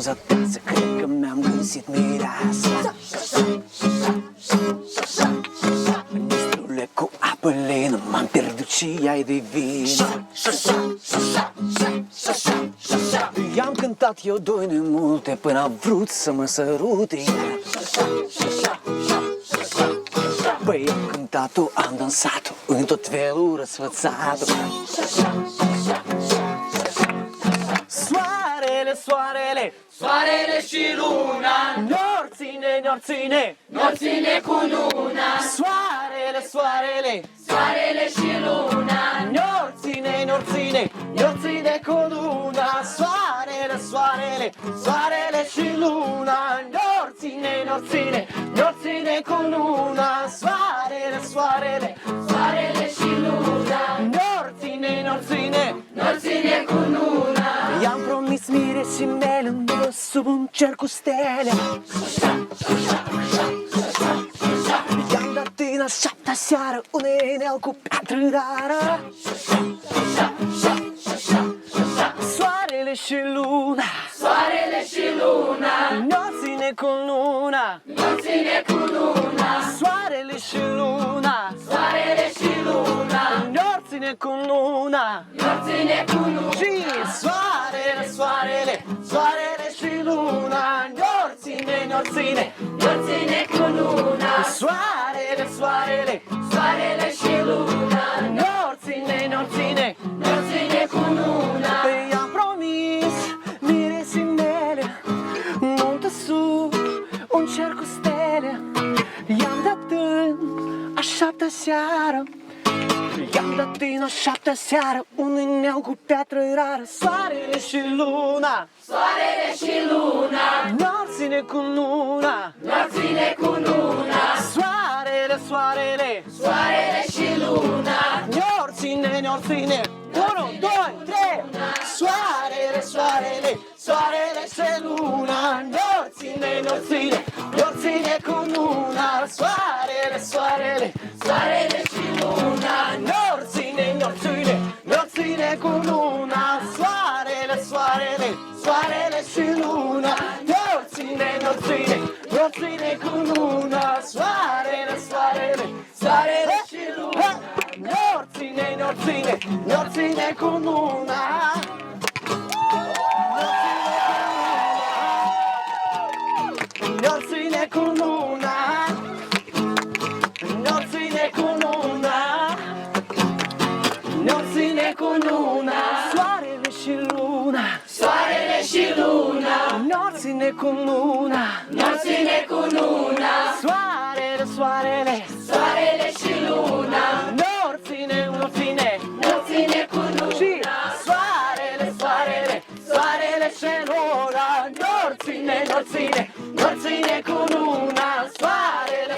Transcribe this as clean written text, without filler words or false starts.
frunza tasă, cred că mi-am găsit mireasa. Nistule cu apă lină, m-am pierdut și ea-i divină. I-am cântat eu doi nemulte până a vrut să mă sărute. Păi am cântat-o, am dansat-o în tot felul răsfățat-o. Soarele, soarele, Soarele și luna, ne-or ține, ne-or ține, ne-or ține cu luna. Soarele, soarele, Soarele și luna, ne-or ține, ne-or ține, ne-or ține cu luna. Soarele, soarele, soarele și luna, ne-or ține, ne-or ține, ne-or ține cu luna. Soarele, soarele, soarele și luna, ne-or ține, ne-or ține, ne-or ține cu luna. I-am promis mire și melă sub un cer cu stele. I-am dat în a șaptea seară un inel cu piatră rară. Soarele și luna, Soarele și luna, ne-o ține cu luna. ne-or ține cu luna. Soarele și luna, Soarele și luna, ne-o ține cu luna. ne-or ține cu luna. Și soarele, soarele, soarele și luna, ne-o ține, ne-o ține, Ne-or ține cu luna. soarele, soarele, Soarele și luna, ne-o ține, ne-o ține. ne-or ține cu luna. Păi i-am promis miresii mele munte sub un cer cu stele. I-am dat în a șaptea seară, i-am dat în a șaptea seară un inel cu piatră rară. Soarele și luna, Soarele și luna, ne-or ține cu luna. ne-or ține cu luna. Soarele, soarele, Soarele și luna, ne-or ține, ne-or ține. 1, 2, 3. Soarele, soarele, soarele și luna, ne-or ține, ne-or ține, ne-or ține cu luna. Soarele, soarele, soarele și luna, ne-or ține, ne-or ține, ne-or ține cu luna. Soarele, soarele, soarele și luna, ne-or ține, ne-or ține, ne-or ține cu luna. Soarele, soarele, soarele și luna, ne-or ține, ne-or ține, ne-or ține cu luna. Ne-or ține cu luna, ne-or ține cu luna, ne-or ține cu luna. Soarele și luna, Soarele și luna, ne-or ține cu luna. ne-or ține cu luna. Soarele, soarele, Soarele și luna, ne-or ține, ne-or ține. ne-or ține cu Și luna. soarele, soarele, soarele și luna, ne-or ține, ne-or ține, ne-or ține cu luna. Soarele,